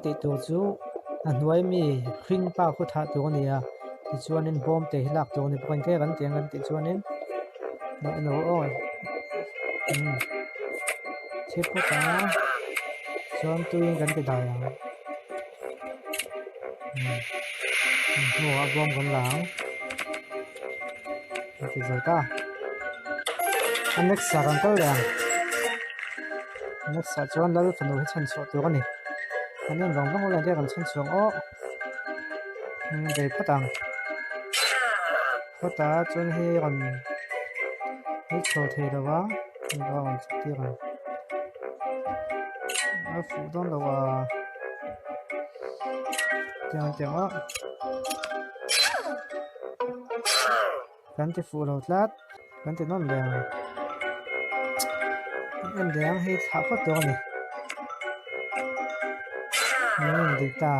ti tu chu a hnuai mi hring pa khu tha tu ania ti chuanin bom te hilak tu ni point ke kan tiang kan ti chuanin no oi chepo ta chuan tuin kan ti dai ang no a bom kan lang ti zota next sa kan kal yang next sa chuan lal fanu hi chan chu tu ani anin rong rong la de kan chan chuang o dei phatang phata chuan hi kan hi chho thei dawa ba kan ti kan a fu don dawa tiang o kan ti fu lo tlat kan ti non leng em leng hi tha phat tu ani dita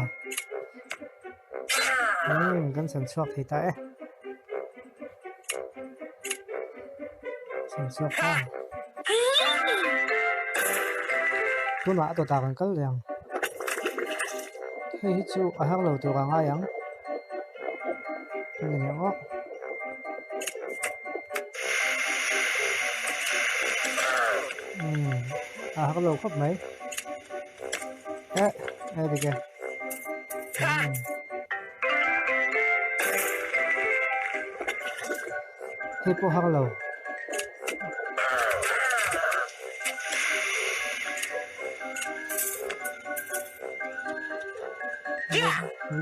kan san chuak thei ta e san chuak ta tu na to ta kan kal yang hei chu a hang lo tu ka nga yang ni ne o a hang lo khop mai đi kìa Hippo hello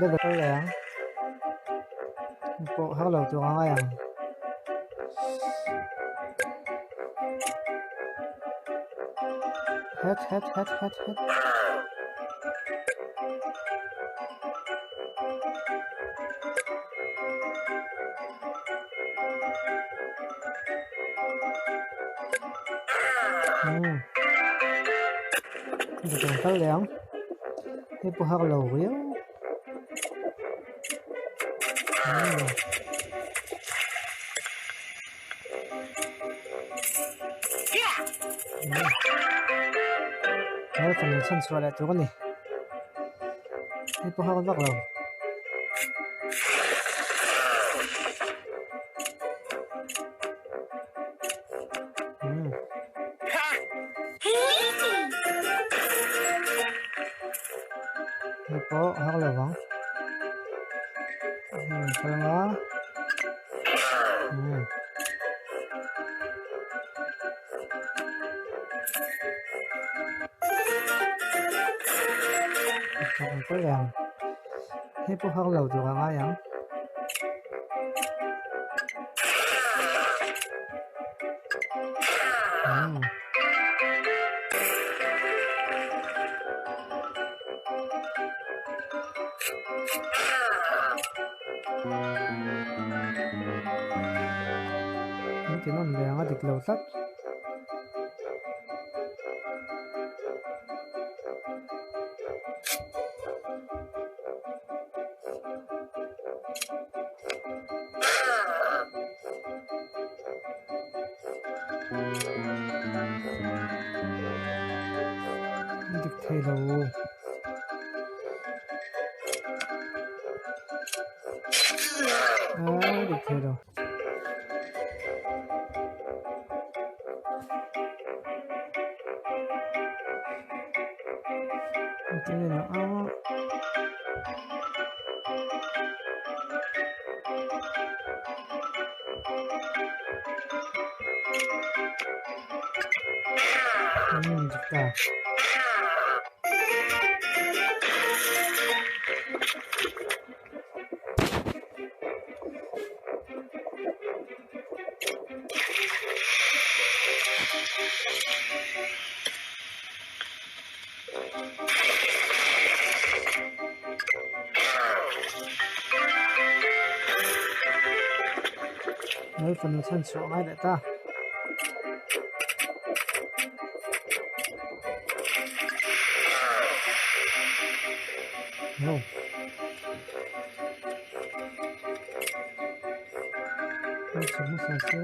đây là cái gì Hippo hello tụi con ai hết được rồi tới liền Hippo hello yếu phần chân xua lại tụi con này Hippo hello bắt đầu Hippo hello bang kalau nggak có yang Hippo hello tụi con ai yang thì nó là nó được lâu sắc được thay đâu được thay đâu thế là 좋다. phần thân số ai lại ta no không sao chứ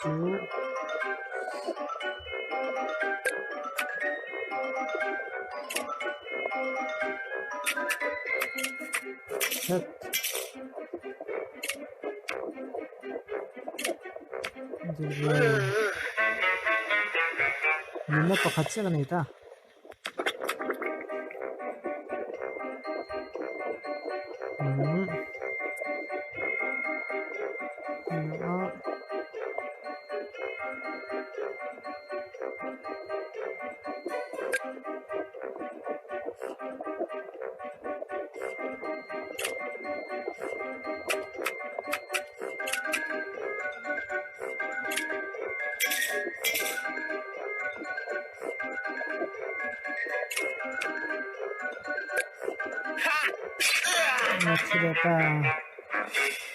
chú hết rồi mình nó có phát triển cái này ta đó là chỉ là ta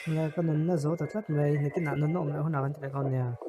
là con nó gió thật rất này cái nạn nó nộm lại hôm nào anh thấy con nè